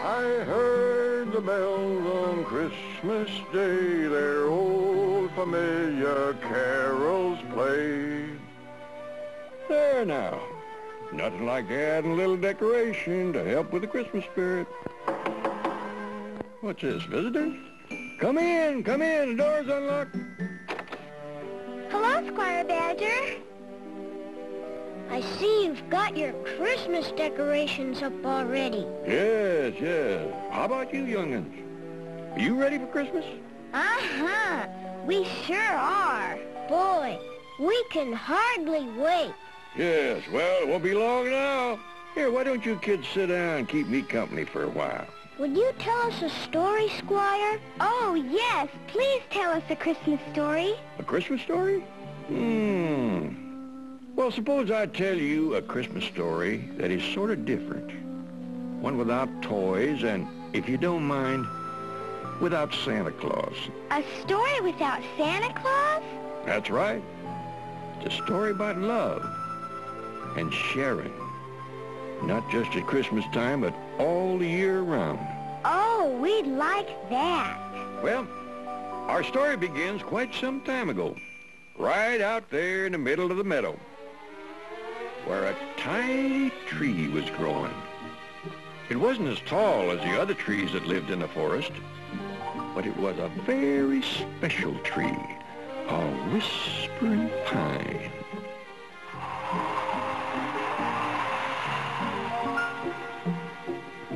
I heard the bells on Christmas Day, their old familiar carols played. There now. Nothing like adding a little decoration to help with the Christmas spirit. What's this, visitors? Come in, the door's unlocked. Hello, Squire Badger. I see you've got your Christmas decorations up already. Yes, yes. How about you, young'uns? Are you ready for Christmas? Uh-huh. We sure are. Boy, we can hardly wait. Yes, well, it won't be long now. Here, why don't you kids sit down and keep me company for a while? Would you tell us a story, Squire? Oh, yes. Please tell us a Christmas story. A Christmas story? Well, suppose I tell you a Christmas story that is sort of different. One without toys and, if you don't mind, without Santa Claus. A story without Santa Claus? That's right. It's a story about love and sharing. Not just at Christmas time, but all the year round. Oh, we'd like that. Well, our story begins quite some time ago, right out there in the middle of the meadow, where a tiny tree was growing. It wasn't as tall as the other trees that lived in the forest, but it was a very special tree, a whispering pine.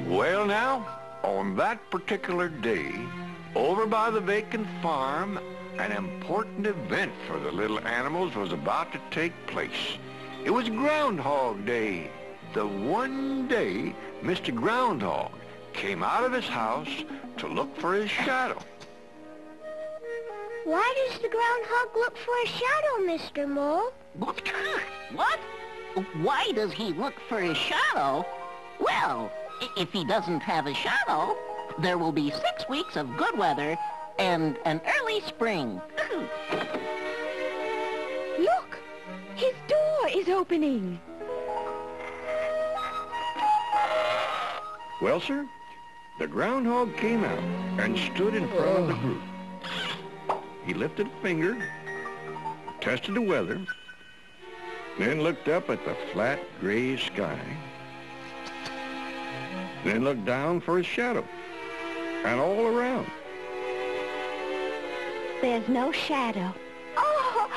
Well now, on that particular day, over by the vacant farm, an important event for the little animals was about to take place. It was Groundhog Day, the one day Mr. Groundhog came out of his house to look for his shadow. Why does the groundhog look for a shadow, Mr. Mole? What? Why does he look for his shadow? Well, if he doesn't have a shadow, there will be 6 weeks of good weather and an early spring. Look! His door is opening. Well, sir, the groundhog came out and stood in front of the group. He lifted a finger, tested the weather, then looked up at the flat gray sky, then looked down for his shadow, and all around. There's no shadow. Oh,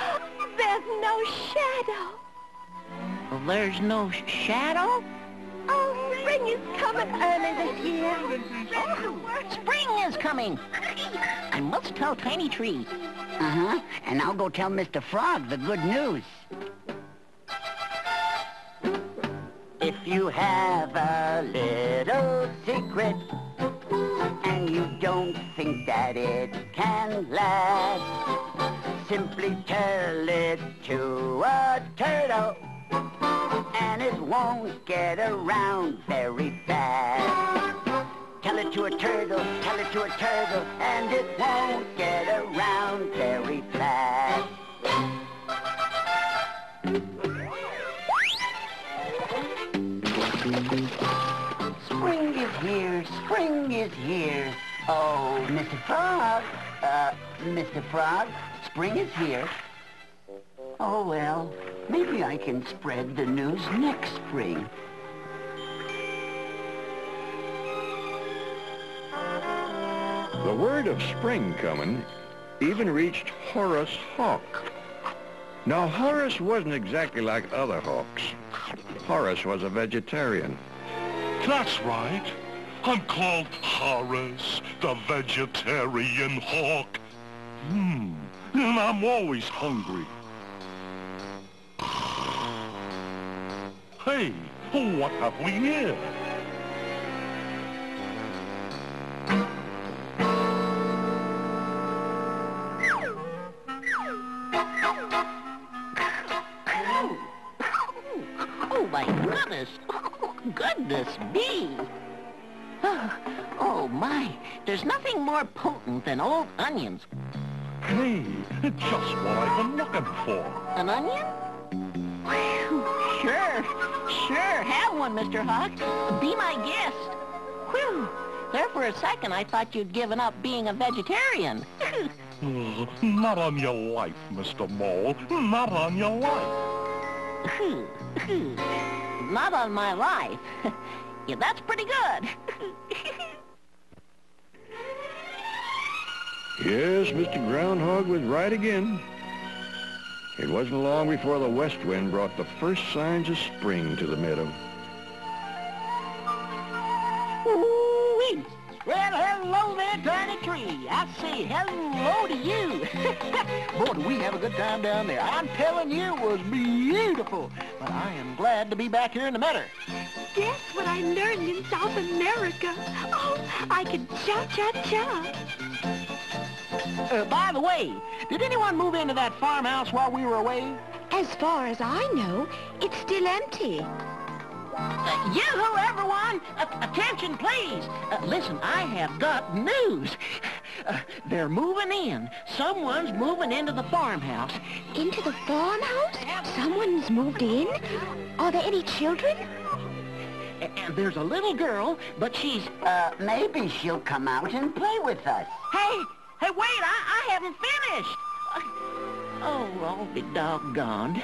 there's no shadow. There's no shadow? Oh, spring is coming early this year. Oh, spring is coming. I must tell Tiny Tree. Uh-huh, and I'll go tell Mr. Frog the good news. If you have a little secret and you don't think that it can last, simply tell it to a turtle and it won't get around very fast. Tell it to a turtle, and it won't get around very fast. Spring is here. Oh, Mr. Frog, spring is here. Oh, well, maybe I can spread the news next spring. The word of spring coming even reached Horace Hawk. Now, Horace wasn't exactly like other hawks. Horace was a vegetarian. That's right. I'm called Horace, the vegetarian hawk. And I'm always hungry. Hey, what have we here? Oh, my goodness. Goodness me. Oh, my. There's nothing more potent than old onions. Hey, just what I've been looking for. An onion? Whew. Sure. Have one, Mr. Hawk. Be my guest. Whew. There for a second, I thought you'd given up being a vegetarian. Not on your life, Mr. Mole. Not on your life. Not on my life. Yeah, that's pretty good. Yes, Mr. Groundhog was right again. It wasn't long before the west wind brought the first signs of spring to the meadow. Ooh-wee. Well, hello there, Tiny Tree. I say hello to you. Boy, did we have a good time down there. I'm telling you, it was beautiful. But I am glad to be back here in the meadow. Guess what I learned in South America? Oh, I can cha-cha-cha. By the way, did anyone move into that farmhouse while we were away? As far as I know, it's still empty. Yoo-hoo, everyone! Attention, please! Listen, I have got news. They're moving in. Someone's moving into the farmhouse. Into the farmhouse? Someone's moved in? Are there any children? And there's a little girl, but she's... Maybe she'll come out and play with us. Hey, wait, I haven't finished. Oh, I'll be doggone.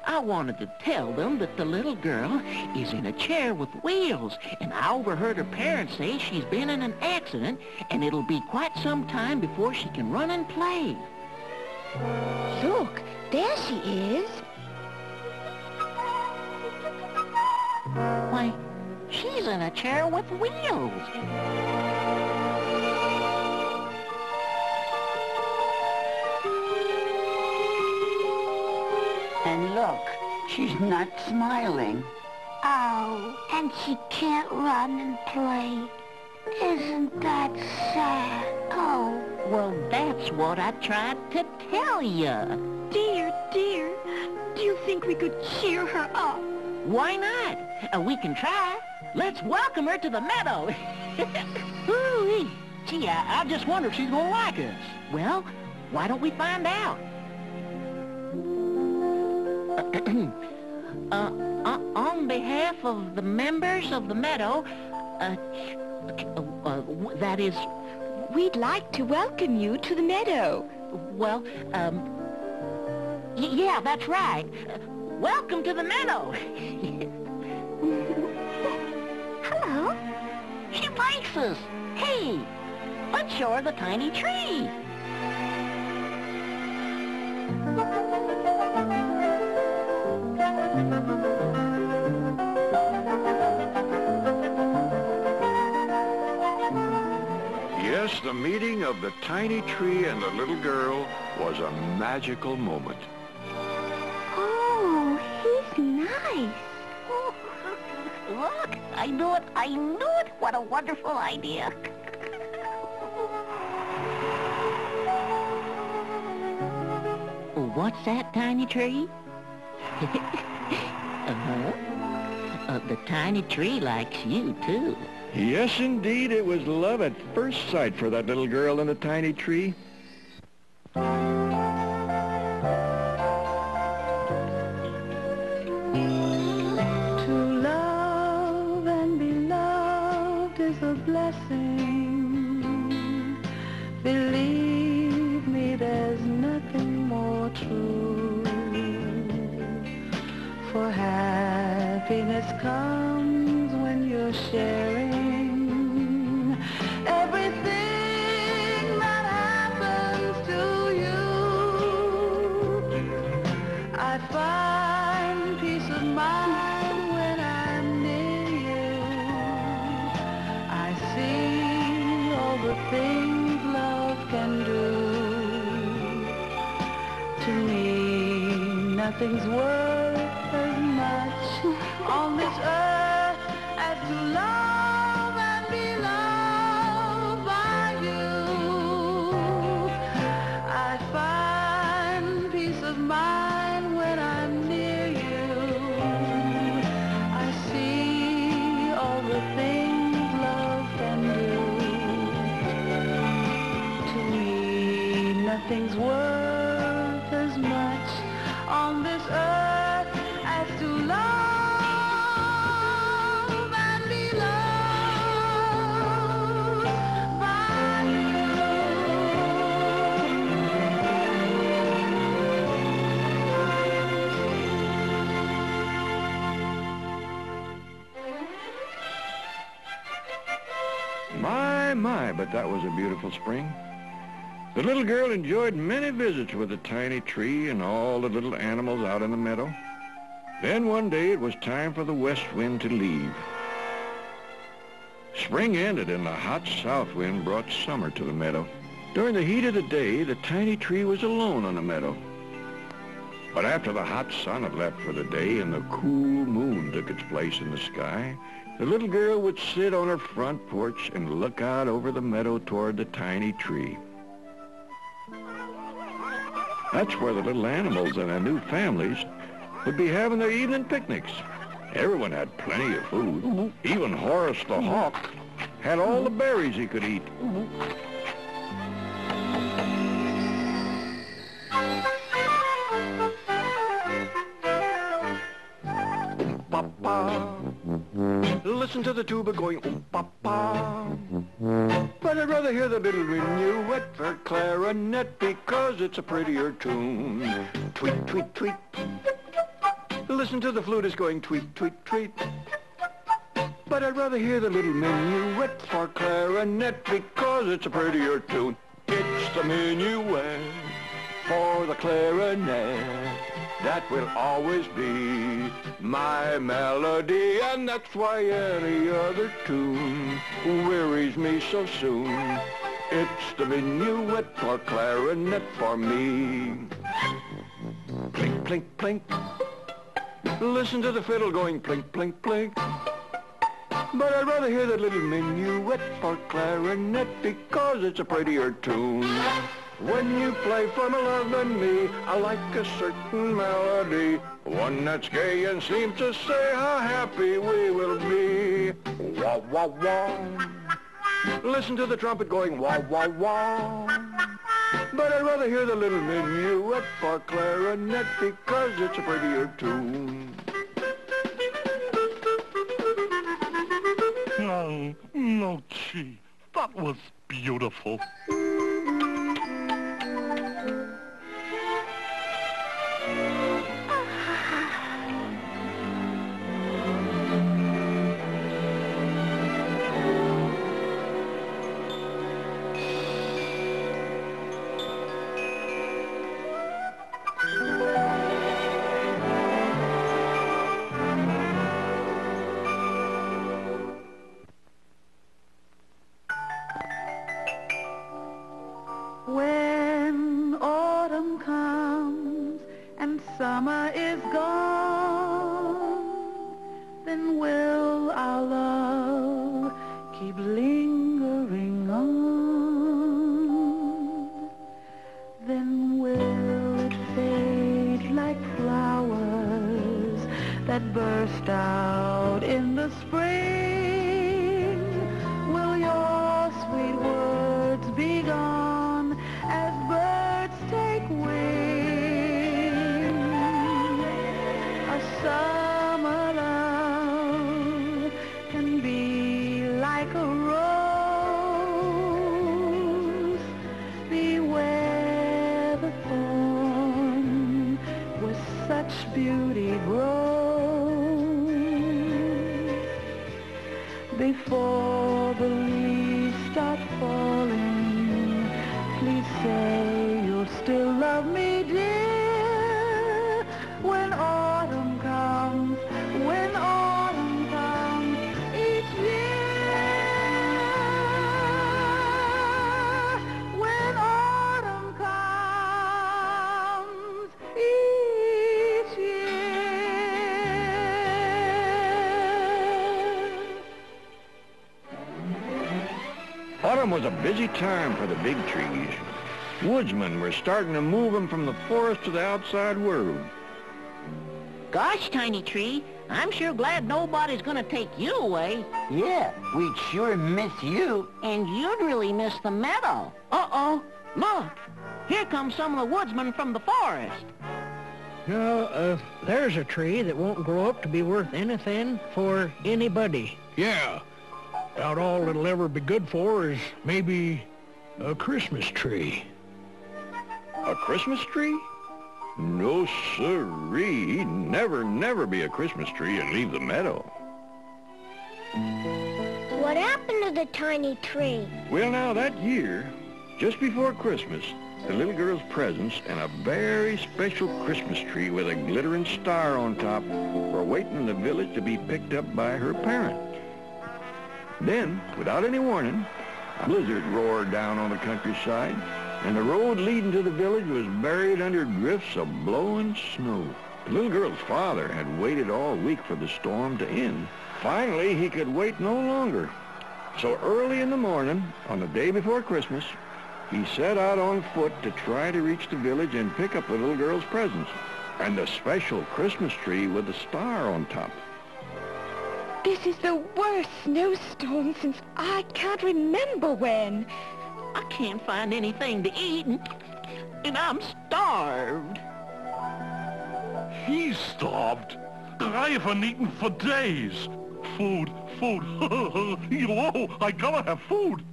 I wanted to tell them that the little girl is in a chair with wheels, and I overheard her parents say she's been in an accident, and it'll be quite some time before she can run and play. Look, there she is. Why, she's in a chair with wheels. And look, she's not smiling. Oh, and she can't run and play. Isn't that sad? Oh. Well, that's what I tried to tell you. Dear, dear, do you think we could cheer her up? Why not? We can try. Let's welcome her to the meadow. Ooh-wee. Gee, I just wonder if she's gonna like us. Well, why don't we find out? On behalf of the members of the meadow, that is... We'd like to welcome you to the meadow. Well, yeah, that's right. Welcome to the meadow. Hello. She likes us. Hey, let's show her the tiny tree. Yes, the meeting of the tiny tree and the little girl was a magical moment. Oh, he's nice. Oh, look, I knew it. I knew it. What a wonderful idea. What's that, tiny tree? The tiny tree likes you, too. Yes, indeed, it was love at first sight for that little girl in the tiny tree. To love and be loved is a blessing. Believe me, there's nothing more true. For happiness comes when you're sharing everything that happens to you. I find peace of mind when I'm near you. I see all the things love can do. To me, nothing's worth as much on this earth as to love and be loved by you. I find peace of mind when I'm near you. I see all the things love can do. To me, nothing's worth as much on this earth as to love and be loved My, but that was a beautiful spring. The little girl enjoyed many visits with the tiny tree and all the little animals out in the meadow. Then one day it was time for the west wind to leave. Spring ended and the hot south wind brought summer to the meadow. During the heat of the day, the tiny tree was alone on the meadow. But after the hot sun had left for the day and the cool moon took its place in the sky, the little girl would sit on her front porch and look out over the meadow toward the tiny tree. That's where the little animals and their new families would be having their evening picnics. Everyone had plenty of food. Even Horace the hawk had all the berries he could eat. Listen to the tuba going, ooh, papa. But I'd rather hear the little minuet for clarinet because it's a prettier tune. Tweet, tweet, tweet. Listen to the flutist going, tweet, tweet, tweet. But I'd rather hear the little minuet for clarinet because it's a prettier tune. It's the minuet for the clarinet. That will always be my melody, and that's why any other tune wearies me so soon. It's the minuet for clarinet for me. Plink, plink, plink. Listen to the fiddle going plink, plink, plink. But I'd rather hear that little minuet for clarinet because it's a prettier tune. When you play for my love and me, I like a certain melody, one that's gay and seems to say how happy we will be. Wah, wah, wah. Listen to the trumpet going wah, wah, wah. But I'd rather hear the little minuet for clarinet because it's a prettier tune. No, gee, that was beautiful. When autumn comes and summer is gone, then will our love keep lingering on? Then will it fade like flowers that burst out in the spring? Will your sweet words be gone as birds take wing? A summer love can be like a rose. Beware the thorn where such beauty grows. Before the leaves start falling, please say you'll still love me, dear. When autumn comes each year. When autumn comes each year. Autumn was a busy time for the big trees. Woodsmen were starting to move them from the forest to the outside world. Gosh, Tiny Tree, I'm sure glad nobody's gonna take you away. Yeah, we'd sure miss you. And you'd really miss the meadow. Uh-oh, look. Here come some of the woodsmen from the forest. There's a tree that won't grow up to be worth anything for anybody. Yeah. About all it'll ever be good for is maybe a Christmas tree. A Christmas tree? No, sirree. He'd never be a Christmas tree and leave the meadow. What What happened to the tiny tree? Well, now, that year, just before Christmas, the little girl's presents and a very special Christmas tree with a glittering star on top were waiting in the village to be picked up by her parent. Then, without any warning, a blizzard roared down on the countryside, and the road leading to the village was buried under drifts of blowing snow. The little girl's father had waited all week for the storm to end. Finally, he could wait no longer. So early in the morning, on the day before Christmas, he set out on foot to try to reach the village and pick up the little girl's presents and the special Christmas tree with the star on top. This is the worst snowstorm since I can't remember when. I can't find anything to eat, and I'm starved. He's starved. I haven't eaten for days. Food. I gotta have food.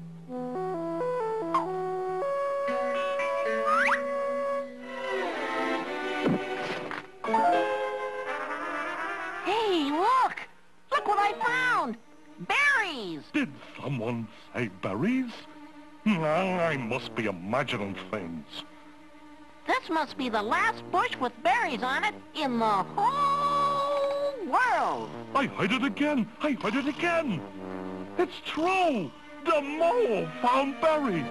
Hey, look! Look what I found! Berries! Did someone say berries? I must be imagining things. This must be the last bush with berries on it in the whole world. I heard it again. It's true. The mole found berries.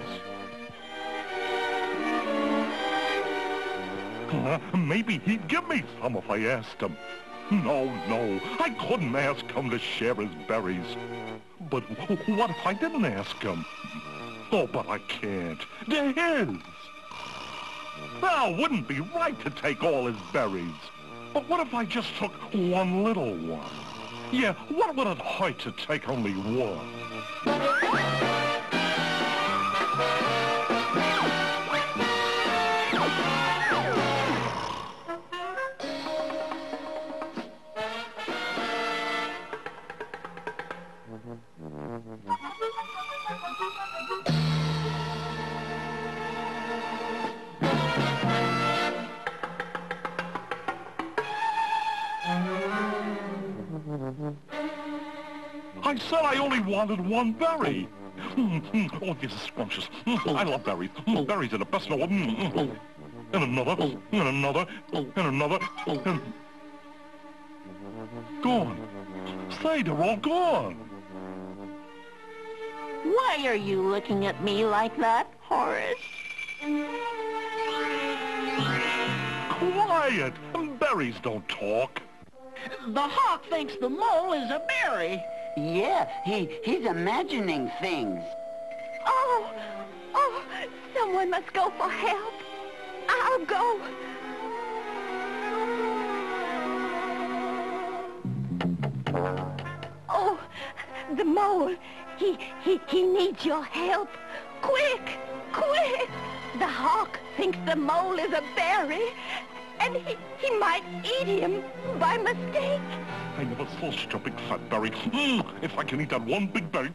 Maybe he'd give me some if I asked him. No, I couldn't ask him to share his berries. But what if I didn't ask him? Oh, but I can't. They're his. Now, it wouldn't be right to take all his berries. But what if I just took one little one? Yeah, what would it hurt to take only one? I said I only wanted one berry. Oh, this is scrumptious. I love berries. Berries are the best in the world. And another. Gone. Say, they're all gone. Why are you looking at me like that, Horace? Quiet. Berries don't talk. The hawk thinks the mole is a berry. Yeah, he's imagining things. Oh, someone must go for help. I'll go. Oh, the mole. He needs your help. Quick! The hawk thinks the mole is a berry, and he might eat him by mistake. I never saw such a big fat berry. If I can eat that one big berry.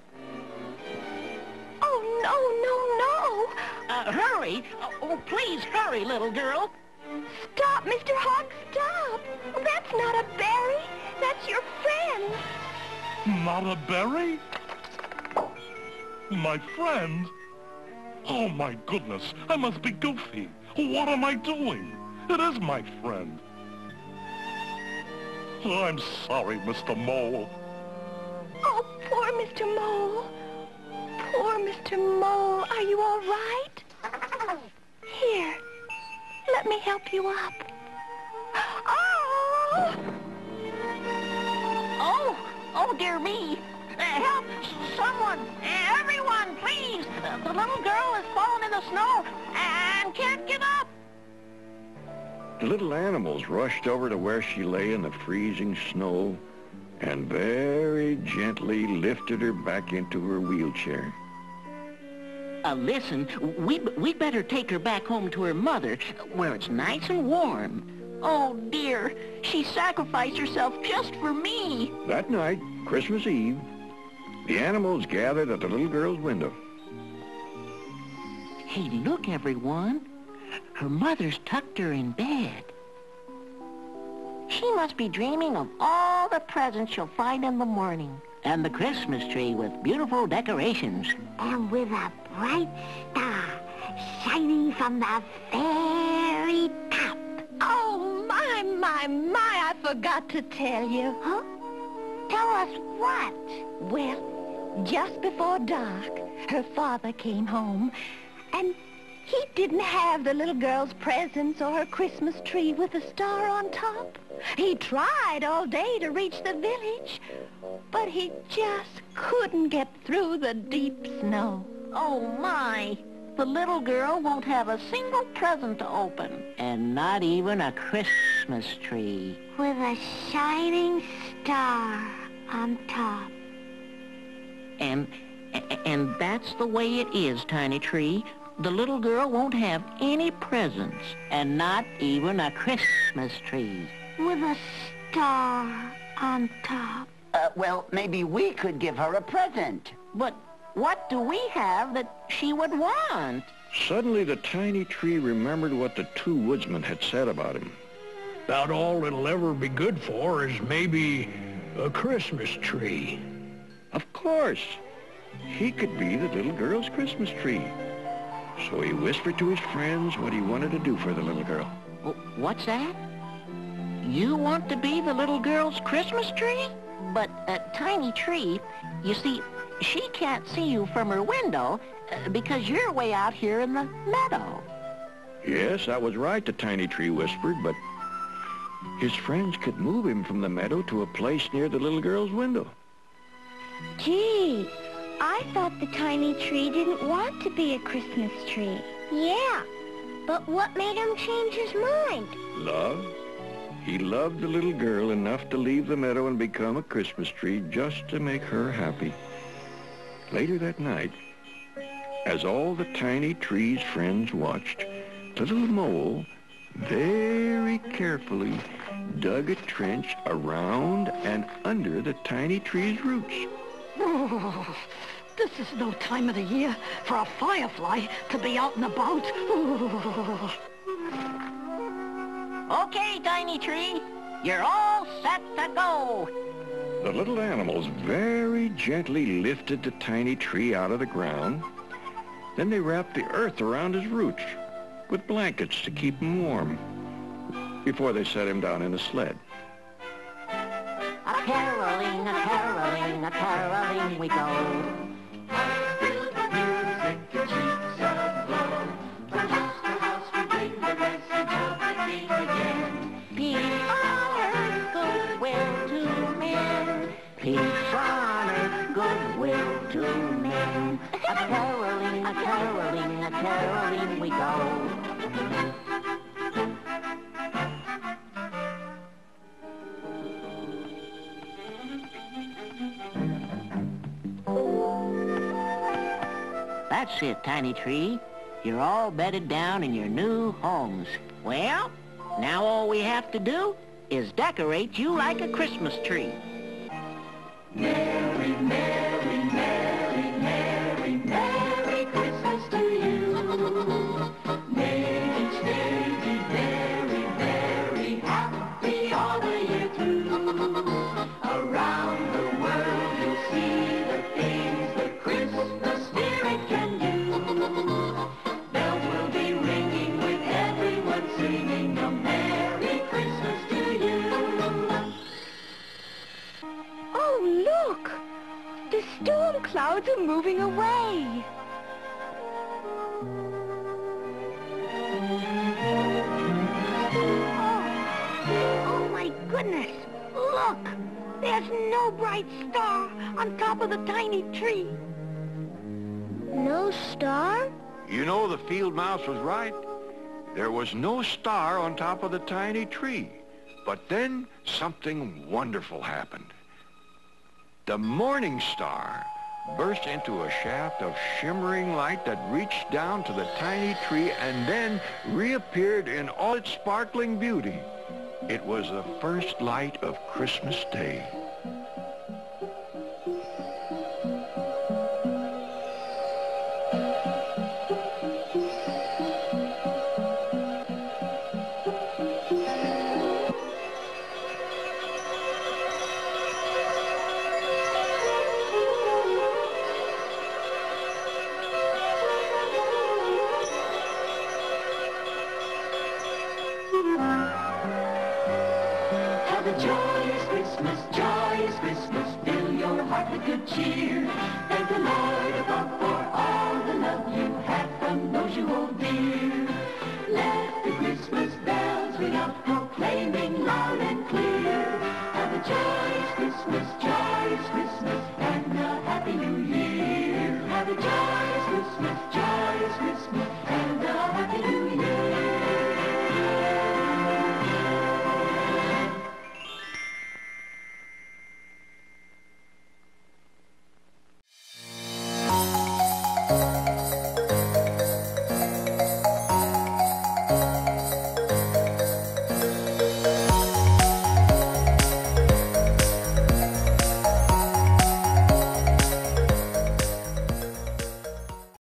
Oh, no. Hurry. Oh, please hurry, little girl. Stop, Mr. Hawk, stop. That's not a berry. That's your friend. Not a berry? My friend? Oh, my goodness. I must be goofy. What am I doing? It is my friend. I'm sorry, Mr. Mole. Oh, poor Mr. Mole. Poor Mr. Mole. Are you all right? Here, let me help you up. Oh, dear me. Help! Someone! Everyone, please! The little girl has fallen in the snow and can't get up. The little animals rushed over to where she lay in the freezing snow and very gently lifted her back into her wheelchair. Listen, we'd better take her back home to her mother, where it's nice and warm. Oh, dear, she sacrificed herself just for me. That night, Christmas Eve, the animals gathered at the little girl's window. Hey, look, everyone. Her mother's tucked her in bed. She must be dreaming of all the presents she'll find in the morning. and the Christmas tree with beautiful decorations. And with a bright star shining from the very top. Oh, my, I forgot to tell you. Huh? Tell us what? Well, just before dark, her father came home, and he didn't have the little girl's presents or her Christmas tree with a star on top. He tried all day to reach the village, but he just couldn't get through the deep snow. Oh, my. The little girl won't have a single present to open, and not even a Christmas tree. With a shining star on top. And that's the way it is, Tiny Tree. The little girl won't have any presents, and not even a Christmas tree. With a star on top. Well, maybe we could give her a present. But what do we have that she would want? Suddenly, the tiny tree remembered what the two woodsmen had said about him. About all it'll ever be good for is maybe a Christmas tree. Of course, he could be the little girl's Christmas tree. So he whispered to his friends what he wanted to do for the little girl. What's that? You want to be the little girl's Christmas tree? But, Tiny Tree, you see, she can't see you from her window because you're way out here in the meadow. Yes, I was right, the tiny tree whispered, but his friends could move him from the meadow to a place near the little girl's window. Gee, I thought the tiny tree didn't want to be a Christmas tree. Yeah, but what made him change his mind? Love. He loved the little girl enough to leave the meadow and become a Christmas tree just to make her happy. Later that night, as all the tiny tree's friends watched, the little mole very carefully dug a trench around and under the tiny tree's roots. Oh, this is no time of the year for a firefly to be out and about. Oh. Okay, Tiny Tree, you're all set to go. The little animals very gently lifted the tiny tree out of the ground. Then they wrapped the earth around his roots with blankets to keep him warm before they set him down in a sled. A caroling, a caroling, a caroling we go. Peace on earth, goodwill to men. A caroling, a caroling, a caroling we go. That's it, Tiny Tree. You're all bedded down in your new homes. Well, now all we have to do is decorate you like a Christmas tree. Merry, merry, merry, merry, merry Christmas to you. May each day be very, very happy all the year through. Around the world you'll see the things the Christmas spirit can do. Bells will be ringing with everyone singing a Merry Christmas to you. Oh, look! The storm clouds are moving away. Oh my goodness! Look! There's no bright star on top of the tiny tree. No star? You know, the field mouse was right. There was no star on top of the tiny tree. But then something wonderful happened. The morning star burst into a shaft of shimmering light that reached down to the tiny tree and then reappeared in all its sparkling beauty. It was the first light of Christmas Day. good cheer. Thank the Lord above for all the love you have from those you hold dear. Let the Christmas bells ring out, proclaiming loud and clear. Have a joyous Christmas, and a Happy New Year. Have a joyous Christmas, and